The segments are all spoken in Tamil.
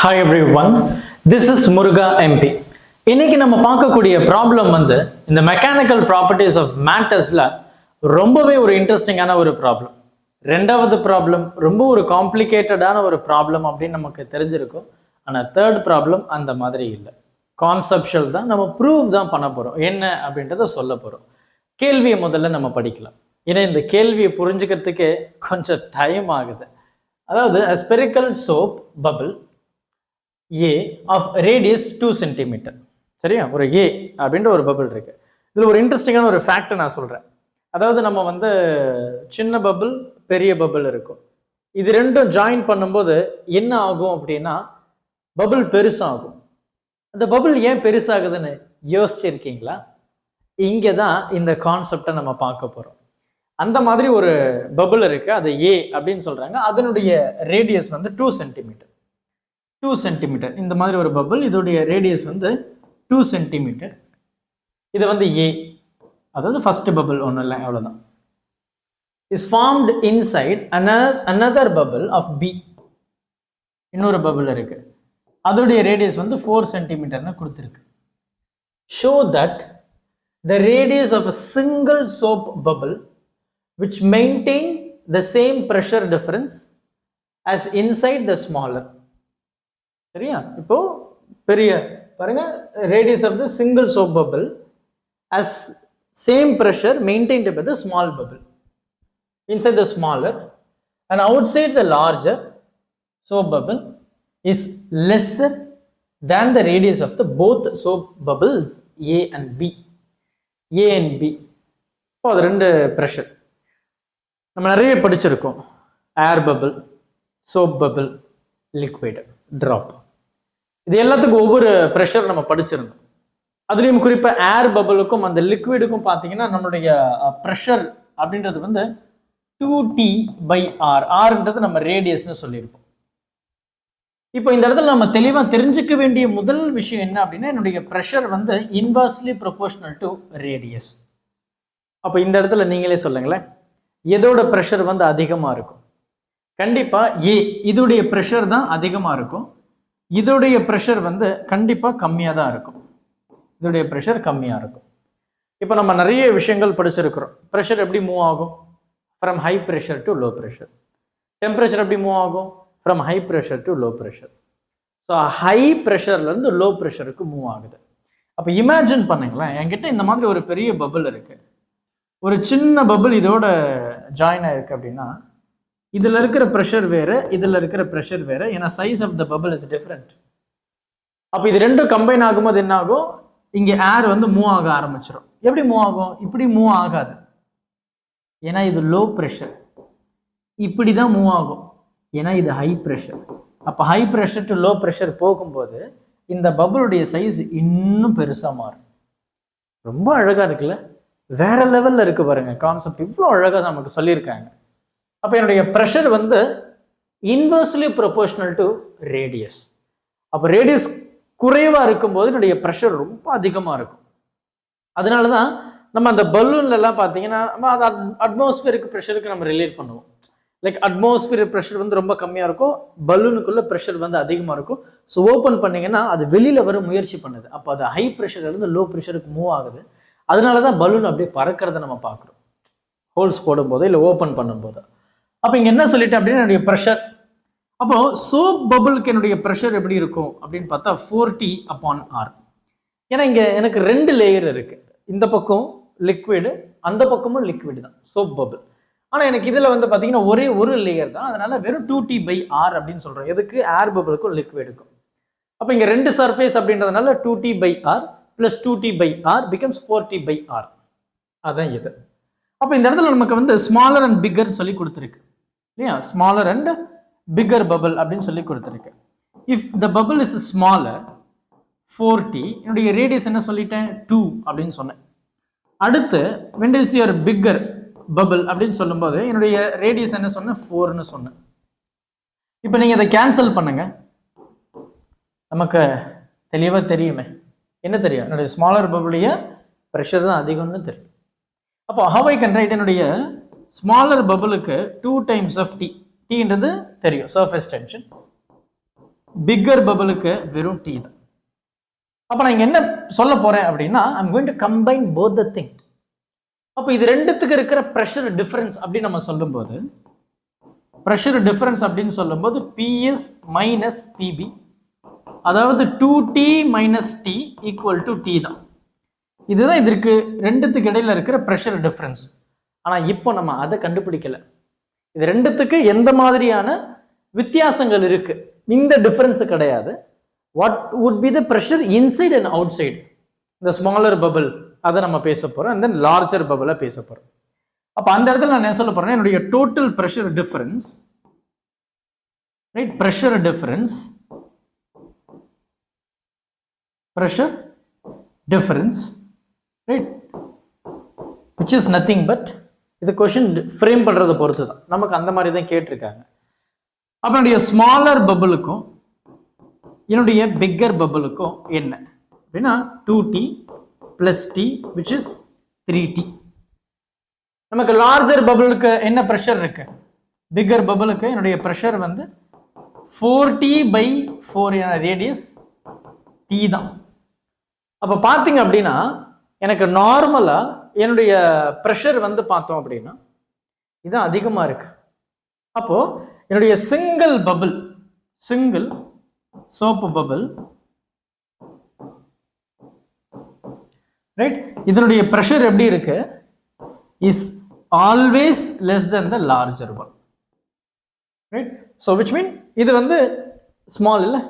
Hi everyone, this is Muruga MP. இன்னைக்கு நம்ம பார்க்கக்கூடிய ப்ராப்ளம் இந்த மெக்கானிக்கல் ப்ராப்பர்ட்டிஸ் ஆஃப் மேட்டர்ஸ்ல ரொம்பவே ஒரு இன்ட்ரெஸ்டிங்கான ஒரு ப்ராப்ளம். ரெண்டாவது ப்ராப்ளம் ரொம்ப ஒரு காம்ப்ளிகேட்டடான ஒரு ப்ராப்ளம் அப்படின்னு நமக்கு தெரிஞ்சிருக்கும். ஆனால் தேர்ட் ப்ராப்ளம் அந்த மாதிரி இல்லை. கான்செப்ஷுவல் தான், நம்ம ப்ரூவ் தான் பண்ண போகிறோம். என்ன அப்படின்றத சொல்ல போகிறோம். கேள்வியை முதல்ல நம்ம படிக்கலாம். ஏன்னா இந்த கேள்வியை புரிஞ்சுக்கிறதுக்கே கொஞ்சம் டைம் ஆகுது. அதாவது a spherical soap bubble A of radius 2 cm. சரியா, ஒரு A அப்படின்ற ஒரு பபிள் இருக்கு. இதில் ஒரு இன்ட்ரெஸ்டிங்கான ஒரு ஃபேக்டை நான் சொல்கிறேன். அதாவது நம்ம சின்ன பபிள் பெரிய பபிள் இருக்கும். இது ரெண்டும் ஜாயின் பண்ணும்போது என்ன ஆகும் அப்படின்னா பபிள் பெருசாகும். அந்த பபிள் ஏன் பெருசாகுதுன்னு யோசிச்சிருக்கீங்களா? இங்கே தான் இந்த கான்செப்டை நம்ம பார்க்க போகிறோம். அந்த மாதிரி ஒரு பபிள் இருக்கு, அது ஏ அப்படின்னு சொல்றாங்க. அதனுடைய ரேடியஸ் 2 சென்டிமீட்டர். 2 சென்டிமீட்டர் இந்த மாதிரி ஒரு பபிள், இதோடைய ரேடியஸ் 2 சென்டிமீட்டர். இது ஏ, அதாவது ஃபர்ஸ்ட் பபிள், ஒன்றும் இல்லை, அவ்வளோதான். Is formed inside another bubble of B. இன்னொரு பபிள் இருக்கு, அதோடைய ரேடியஸ் 4 சென்டிமீட்டர்னு கொடுத்துருக்கு. So that the radius of a single soap bubble which maintain the same pressure difference as inside the smaller. சரியா, இப்போ பெரிய பாருங்க, radius of the single soap bubble as same pressure maintained by the small bubble inside the smaller and outside the larger soap bubble is lesser than the radius of the both soap bubbles A and B. A and B. இப்போ அது ரெண்டு ப்ரெஷர் நம்ம நிறைய படிச்சிருக்கோம். Air bubble, soap bubble, liquid, drop. இது எல்லாத்துக்கும் ஒவ்வொரு ப்ரெஷர் நம்ம படிச்சிருந்தோம். அதுலேயும் குறிப்பாக ஏர் பபிளுக்கும் அந்த லிக்விடுக்கும் பார்த்தீங்கன்னா நம்மளுடைய ப்ரெஷர் அப்படின்றது 2T/R. ஆர்ன்றது நம்ம ரேடியஸ்னு சொல்லியிருப்போம். இப்போ இந்த இடத்துல நம்ம தெளிவாக தெரிஞ்சுக்க வேண்டிய முதல் விஷயம் என்ன அப்படின்னா, என்னுடைய pressure inversely proportional to radius. அப்போ இந்த இடத்துல நீங்களே சொல்லுங்களேன், எதோட ப்ரெஷர் அதிகமாக இருக்கும்? கண்டிப்பாக ஏ, இதோடைய ப்ரெஷர் தான் அதிகமாக இருக்கும். இதோடைய ப்ரெஷர் கண்டிப்பாக கம்மியாக தான் இருக்கும். இதோடைய ப்ரெஷர் கம்மியாக இருக்கும். இப்போ நம்ம நிறைய விஷயங்கள் படிச்சிருக்கிறோம். ப்ரெஷர் எப்படி மூவ் ஆகும்? From high pressure to low pressure. Temperature எப்படி மூவ் ஆகும்? From high pressure to low pressure. So high ப்ரெஷர்லேருந்து லோ ப்ரெஷருக்கு மூவ் ஆகுது. அப்போ இமேஜின் பண்ணுங்களேன், என்கிட்ட இந்த மாதிரி ஒரு பெரிய பபிள் இருக்கு, ஒரு சின்ன பபிள் இதோட ஜாயின் ஆயிருக்கு அப்படின்னா இதில் இருக்கிற ப்ரெஷர் வேறு, இதில் இருக்கிற ப்ரெஷர் வேறு. ஏன்னா size of the bubble is different. அப்போ இது ரெண்டும் கம்பைன் ஆகும்போது என்ன ஆகும்? இங்கே ஏர் மூவ் ஆக ஆரம்பிச்சிடும். எப்படி மூவ் ஆகும்? இப்படி மூவ் ஆகாது, ஏன்னா இது லோ ப்ரெஷர். இப்படி தான் மூவ் ஆகும், ஏன்னா இது ஹை ப்ரெஷர். அப்போ high pressure to low pressure போகும்போது இந்த பபிளுடைய சைஸ் இன்னும் பெருசாக மாறும். ரொம்ப அழகாக இருக்குல்ல? வேற லெவலில் இருக்கு பாருங்க கான்செப்ட். இவ்வளோ அழகாக நமக்கு சொல்லியிருக்காங்க. அப்போ என்னுடைய pressure inversely proportional to radius. அப்போ ரேடியஸ் குறைவாக இருக்கும்போது என்னுடைய ப்ரெஷர் ரொம்ப அதிகமாக இருக்கும். அதனால தான் நம்ம அந்த பலூன்லாம் பார்த்தீங்கன்னா நம்ம அது அட்மாஸ்பியருக்கு ப்ரெஷருக்கு நம்ம ரிலேட் பண்ணுவோம். லைக் அட்மாஸ்பியர் ப்ரெஷர் ரொம்ப கம்மியாக இருக்கும், பலூனுக்குள்ள ப்ரெஷர் அதிகமாக இருக்கும். ஸோ ஓப்பன் பண்ணிங்கன்னா அது வெளியில் வர முயற்சி பண்ணுது. அப்போ அது ஹை ப்ரெஷர்லேருந்து லோ ப்ரெஷருக்கு மூவ் ஆகுது. அதனால தான் பலூன் அப்படியே பறக்கிறத நம்ம பார்க்குறோம், ஹோல்ஸ் போடும்போது இல்லை ஓப்பன் பண்ணும்போது. அப்போ இங்கே என்ன சொல்லிட்டேன் அப்படின்னா என்னுடைய ப்ரெஷர். அப்போ சோப் பபுளுக்கு என்னுடைய ப்ரெஷர் எப்படி இருக்கும் அப்படின்னு பார்த்தா 4T/R. ஏன்னா இங்கே எனக்கு 2 லேயர் இருக்கு. இந்த பக்கம் லிக்விடு, அந்த பக்கமும் லிக்விடு தான் சோப் பபுள். ஆனால் எனக்கு இதில் பார்த்தீங்கன்னா ஒரே ஒரு லேயர் தான். அதனால வெறும் 2T/R அப்படின்னு சொல்கிறோம். எதுக்கு? ஏர் பபுளுக்கும் லிக்விடுக்கும். அப்போ இங்கே 2 சர்ஃபேஸ் அப்படின்றதுனால 2T/R plus 2T/R becomes 4T/R. அதான் இது. அப்போ இந்த இடத்துல நமக்கு ஸ்மாலர் அண்ட் பிக்கர் சொல்லி கொடுத்துருக்கு இல்லையா? ஸ்மாலர் அண்ட் பிக்கர் பபிள் அப்படின்னு சொல்லி கொடுத்துருக்கு. If the bubble is smaller 4T, என்னுடைய ரேடியஸ் என்ன சொல்லிட்டேன்? 2 அப்படின்னு சொன்னேன். அடுத்து when is your bigger bubble அப்படின்னு சொல்லும்போது என்னுடைய ரேடியஸ் என்ன சொன்னேன்? 4ன்னு சொன்னேன். இப்போ நீங்கள் இதை கேன்சல் பண்ணுங்க, நமக்கு தெளிவாக தெரியுமே. என்ன தெரியும்? என்னுடைய ஸ்மாலர் பபுளுடைய ப்ரெஷர் தான் அதிகம்னு தெரியும். அப்போ how I can write என்னுடைய ஸ்மாலர் பபுளுக்கு 2 times of T. Tன்றது தெரியும், சர்ஃபேஸ் டென்ஷன். பிக்கர் பபிளுக்கு வெறும் T தான். அப்போ நான் இங்கே என்ன சொல்ல போகிறேன் அப்படின்னா I'm going to combine both the thing. அப்போ இது ரெண்டுத்துக்கு இருக்கிற ப்ரெஷர் டிஃபரன்ஸ் அப்படின்னு நம்ம சொல்லும்போது ப்ரெஷர் டிஃபரன்ஸ் அப்படின்னு சொல்லும்போது PS மைனஸ் PB, அதாவது 2T minus T equal to T தான். இதுதான் இதற்கு ரெண்டுத்துக்கு இடையில இருக்கிற ப்ரெஷர் டிஃபரன்ஸ். ஆனால் இப்போ நம்ம அதை கண்டுபிடிக்கல. இது ரெண்டுத்துக்கு எந்த மாதிரியான வித்தியாசங்கள் இருக்கு, இந்த டிஃபரன்ஸ் கிடையாது. What would be the pressure inside and out side, இந்த ஸ்மாலர் பபிள் அதை நம்ம பேச போறோம், அண்ட் தென் லார்ஜர் பபிளை பேச போறோம். அப்போ அந்த இடத்துல நான் என்ன சொல்ல போறேன், என்னுடைய total pressure difference, right, pressure difference right, which is nothing but இது கொஸ்டின் ஃப்ரேம் பண்றதை பொறுத்து தான், நமக்கு அந்த மாதிரி தான் கேட்டிருக்காங்க. அப்போ என்னுடைய ஸ்மாலர் பபிளுக்கும் என்னுடைய பிக்கர் பபிளுக்கும் என்ன அப்படின்னா 2T plus T which is 3T. நமக்கு லார்ஜர் பபிளுக்கு என்ன ப்ரெஷர் இருக்கு, பிக்கர் பபிளுக்கு என்னுடைய ப்ரெஷர் வந்து 4T/4 ரேடியஸ் T தான். அப்போ பார்த்தீங்க அப்படின்னா எனக்கு நார்மலா என்னுடைய ப்ரெஷர் வந்து பார்த்தோம் அப்படின்னா இது அதிகமா இருக்கு. அப்போ என்னுடைய சிங்கிள் சோப்பு பபிள், ரைட், இதனுடைய ப்ரெஷர் எப்படி இருக்கு, is always less than the larger one, right. So which மீன் இது வந்து ஸ்மால் இல்லை,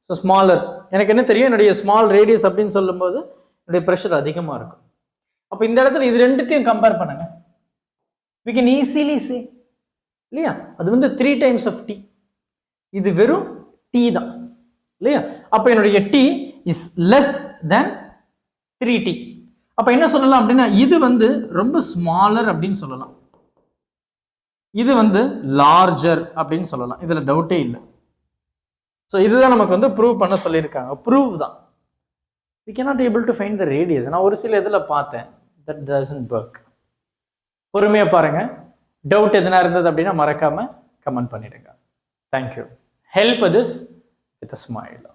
ஸோ ஸ்மாலர். எனக்கு என்ன தெரியும், என்னுடைய ஸ்மால் ரேடியஸ் அப்படின்னு சொல்லும்போது என்னுடைய ப்ரெஷர் அதிகமாக இருக்கும். அப்போ இந்த இடத்துல இது ரெண்டுத்தையும் கம்பேர் பண்ணுங்க, we can easily say இல்லையா, அது வந்து 3 times of T, இது வெறும் T தான் இல்லையா. அப்போ என்னுடைய T is less than 3T. அப்போ என்ன சொல்லலாம் அப்படின்னா இது வந்து ரொம்ப ஸ்மாலர் அப்படின்னு சொல்லலாம், இது வந்து லார்ஜர் அப்படின்னு சொல்லலாம், இதுல டவுட்டே இல்லை. ஸோ இதுதான் நமக்கு வந்து ப்ரூவ் பண்ண சொல்லியிருக்காங்க, ப்ரூவ் தான். we cannot able to find the radius. நான் ஒரு சில இதில் பார்த்தேன், that doesn't work. பொறுமையா பாருங்க, டவுட் எதுனா இருந்தது அப்படின்னா மறக்காம கமெண்ட் பண்ணிடுங்க. Thank you. Help this with a smile.